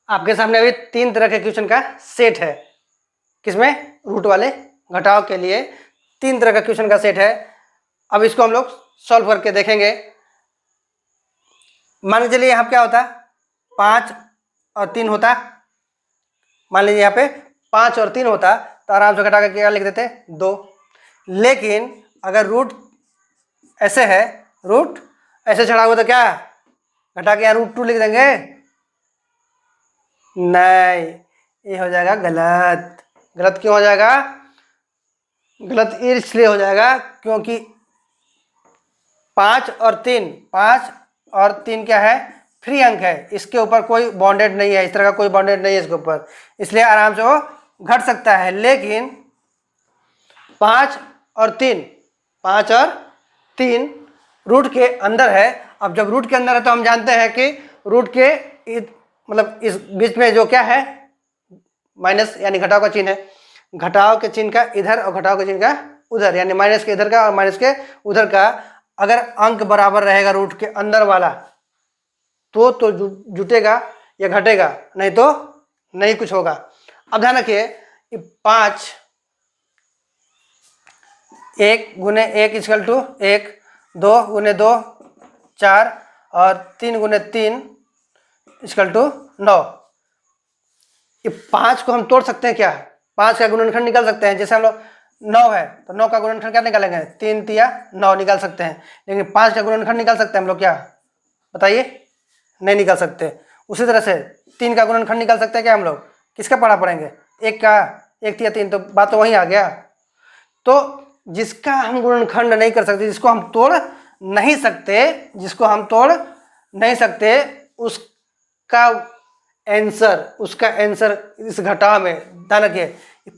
आपके सामने अभी 3 तरह के क्वेश्चन का सेट है। किसमें? रूट वाले घटाव के लिए 3 तरह का क्वेश्चन का सेट है। अब इसको हम लोग सॉल्व करके देखेंगे। मान लीजिए चलिए यहाँ क्या होता, 5 और 3 होता। मान लीजिए यहाँ पे 5 और 3 होता तो आराम से घटा के क्या लिख देते, 2। लेकिन अगर रूट ऐसे है, रूट ऐसे चढ़ा हुआ तो क्या घटा के यहाँ √2 लिख देंगे? नहीं, ये हो जाएगा गलत। गलत क्यों हो जाएगा? गलत इसलिए हो जाएगा क्योंकि 5 और 3 क्या है? फ्री अंक है। इसके ऊपर कोई बॉन्डेड नहीं है, इस तरह का कोई बॉन्डेड नहीं है इसके ऊपर, इसलिए आराम से वो घट सकता है। लेकिन 5 और 3 रूट के अंदर है। अब जब रूट के अंदर है तो हम जानते हैं कि रूट के मतलब इस बीच में जो क्या है, माइनस यानी घटाव का चिन्ह है। घटाव के चिन्ह का इधर और घटाव के चिन्ह का उधर, यानी माइनस के इधर का और माइनस के उधर का अगर अंक बराबर रहेगा रूट के अंदर वाला तो जुटेगा या घटेगा, नहीं तो नहीं कुछ होगा। अब ध्यान रखिए, 5 1 गुने 1 इक्वल टू 1, 2 गुने 2 4 और 3 गुने 3 इक्वल टू 9। ये 5 को हम तोड़ सकते हैं क्या? 5 का गुणनखंड निकाल सकते हैं। जैसे हम लोग 9 है तो 9 का गुणनखंड क्या निकालेंगे? 3 तिया 9 निकाल सकते हैं। लेकिन 5 का गुणनखंड निकाल सकते हैं हम लोग क्या? बताइए, नहीं निकाल सकते। उसी तरह से 3 का गुणनखंड निकाल सकते हैं क्या हम लोग? किसका पढ़ा पड़ेंगे? 1 का, 1 तिया 3, तो बात तो वहीं आ गया। तो जिसका हम गुणनखंड नहीं कर सकते, जिसको हम तोड़ नहीं सकते, उसका आंसर इस घटाव में, ध्यान रखिए,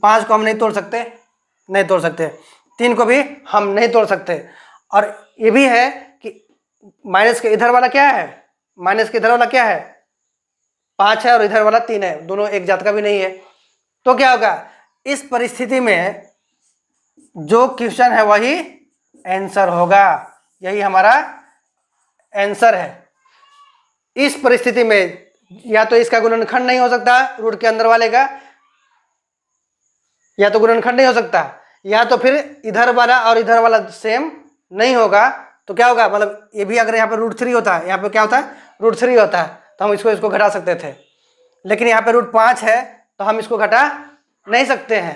5 को हम नहीं तोड़ सकते, 3 को भी हम नहीं तोड़ सकते। और ये भी है कि माइनस के इधर वाला क्या है? 5 है और इधर वाला 3 है, दोनों एक जात का भी नहीं है। तो क्या होगा इस परिस्थिति में? जो क्वेश्चन है वही आंसर होगा। यही हमारा आंसर है। इस परिस्थिति में या तो इसका गुणनखंड नहीं हो सकता रूट के अंदर वाले का, या तो गुणनखंड नहीं हो सकता, या तो फिर इधर वाला और इधर वाला सेम नहीं होगा। तो क्या होगा, मतलब ये भी अगर यहाँ पे √3 होता है, यहाँ पे क्या होता है? √3 होता है, तो हम इसको घटा सकते थे। लेकिन यहाँ पे √5 है तो हम इसको घटा नहीं सकते हैं।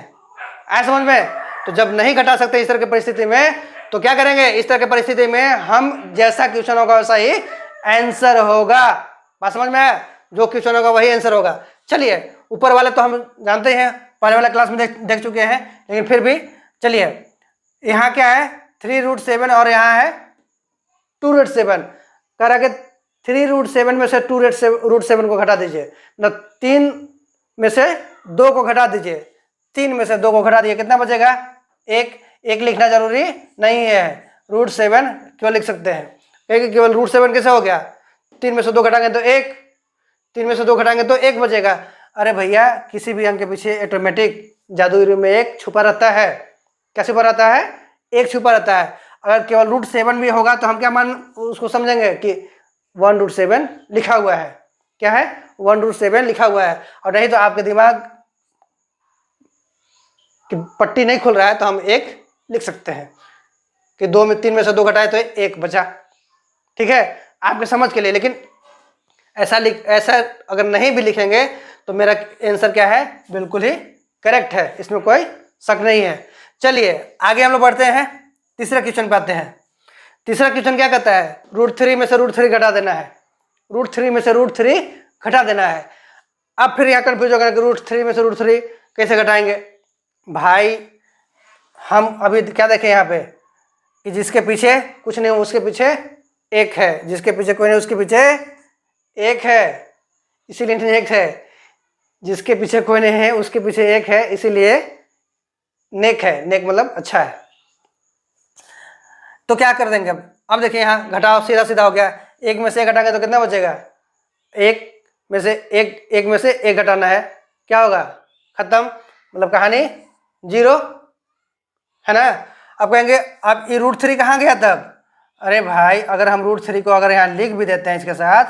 ऐसा समझ में? तो जब नहीं घटा सकते इस तरह की परिस्थिति में, तो क्या करेंगे? इस तरह की परिस्थिति में हम जैसा क्वेश्चन होगा वैसा ही आंसर होगा। बात समझ में आया? जो क्वेश्चन होगा वही आंसर होगा। चलिए, ऊपर वाले तो हम जानते हैं, पहले वाले क्लास में देख चुके हैं, लेकिन फिर भी चलिए, यहाँ क्या है? 3√7 और यहाँ है 2√7। कह रहा कि 3√7 में से 2√7 को घटा दीजिए, न 3 में से 2 को घटा दीजिए। 3 में से 2 को घटा दिए, कितना बचेगा? 1 लिखना जरूरी नहीं है, √7 क्यों लिख सकते हैं? क्योंकि केवल √7 कैसे हो गया? 3 में से 2 घटाएंगे तो 1, 3 में से 2 घटाएंगे तो 1 बचेगा। अरे भैया, किसी भी अंक के पीछे ऑटोमेटिक जादुई में 1 छुपा रहता है। क्या छुपा रहता है? 1 छुपा रहता है। अगर केवल √7 भी होगा तो हम क्या उसको समझेंगे कि 1√7 लिखा हुआ है। क्या है? 1√7 लिखा हुआ है। और नहीं तो आपके दिमाग कि पट्टी नहीं खुल रहा है तो हम 1 लिख सकते हैं कि 3 में से 2 घटाए तो 1 बचा। ठीक है, आपके समझ के लिए। लेकिन ऐसा अगर नहीं भी लिखेंगे तो मेरा आंसर क्या है? बिल्कुल ही करेक्ट है, इसमें कोई शक नहीं है। चलिए आगे हम लोग बढ़ते हैं, तीसरा क्वेश्चन पे आते हैं। तीसरा क्वेश्चन क्या कहता है? √3 में से √3 घटा देना है। √3 में से √3 घटा देना है। अब फिर यहाँ कन्फ्यूज होगा कि √3 में से √3 कैसे घटाएंगे? भाई हम अभी क्या देखें यहाँ पे कि जिसके पीछे कुछ नहीं उसके पीछे 1 है, जिसके पीछे कोई नहीं उसके पीछे 1 है, इसीलिए 1 है। जिसके पीछे कोई नहीं है उसके पीछे 1 है, इसीलिए नेक है। नेक मतलब अच्छा है। तो क्या कर देंगे? अब देखिए यहाँ घटाव सीधा सीधा हो गया। 1 में से 1 घटाएंगे तो कितना बचेगा? 1 में से 1 घटाना है, क्या होगा? खत्म, मतलब कहानी 0 है ना। अब कहेंगे अब ये √3 कहाँ गया तब? अरे भाई, अगर हम √3 को अगर यहाँ लिख भी देते हैं इसके साथ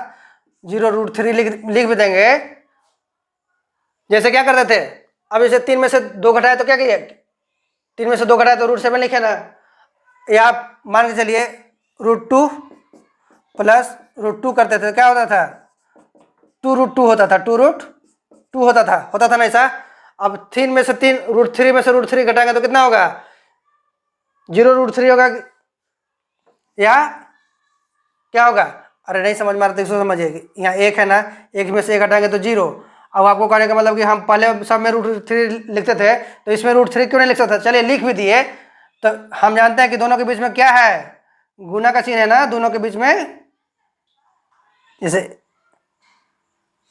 0√3 लिख भी देंगे जैसे क्या करते थे, अब जैसे 3 में से 2 घटाए तो क्या किए, 3 में से 2 घटाए तो √7 लिखे ना, या आप मान के चलिए √2 प्लस √2 करते थे, क्या होता था 2√2 होता था, 2√2 होता था ना ऐसा। अब 3 में से 3 √3 में से √3 घटाएंगे तो कितना होगा, 0√3 होगा, या क्या होगा। अरे नहीं समझ में आ रहा तो इसको समझिए, यहाँ 1 है ना, 1 में से 1 हटाएंगे तो 0। अब आपको कहने का मतलब कि हम पहले सब में √3 लिखते थे, तो इसमें √3 क्यों नहीं लिख सकता, चलिए लिख भी दिए। तो हम जानते हैं कि दोनों के बीच में क्या है, गुना का चिन्ह है ना दोनों के बीच में। जैसे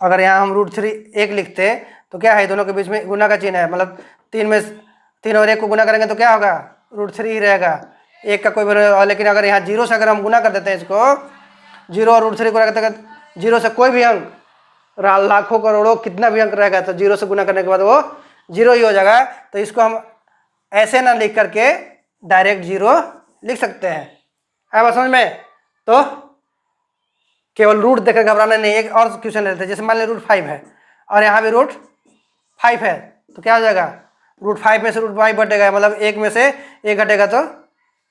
अगर यहाँ हम √3 1 लिखते तो क्या है, दोनों के बीच में गुना का चिन्ह है, मतलब 3 और 1 को गुना करेंगे तो क्या होगा, √3 ही रहेगा, 1 का कोई भी। लेकिन अगर यहाँ 0 से अगर हम गुना कर देते हैं इसको, 0 और √3 को रखते हैं, 0 से कोई भी अंक, लाखों करोड़ों कितना भी अंक रहेगा तो 0 से गुना करने के बाद वो 0 ही हो जाएगा। तो इसको हम ऐसे ना लिख करके डायरेक्ट 0 लिख सकते हैं। है बात समझ में। तो केवल रूट देखकर घबराना नहीं। एक और क्वेश्चन लेते हैं, जैसे मान लीजिए √5 है और यहाँ भी √5 है, तो क्या हो जाएगा, √5 में से √5 घटेगा, मतलब 1 में से 1 घटेगा तो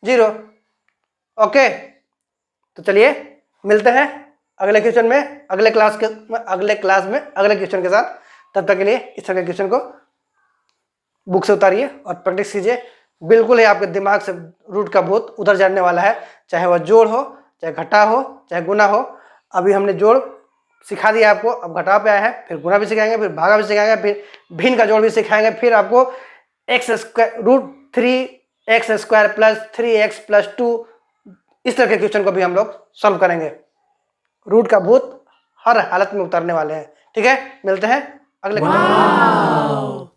0। ओके, तो चलिए मिलते हैं अगले क्वेश्चन में, अगले क्लास में अगले क्वेश्चन के साथ। तब तक के लिए इस तरह के क्वेश्चन को बुक से उतारिए और प्रैक्टिस कीजिए। बिल्कुल ही आपके दिमाग से रूट का भूत उधर जाने वाला है, चाहे वह जोड़ हो, चाहे घटा हो, चाहे गुना हो। अभी हमने जोड़ सिखा दिया आपको, अब घटाव पे आया है, फिर गुना भी सिखाएंगे, फिर भागा भी सिखाएंगे, फिर भिन्न का जोड़ भी सिखाएंगे, फिर आपको √3x² प्लस 3x प्लस 2 इस तरह के क्वेश्चन को भी हम लोग सॉल्व करेंगे। रूट का भूत हर हालत में उतारने वाले हैं। ठीक है, मिलते हैं अगले क्वेश्चन।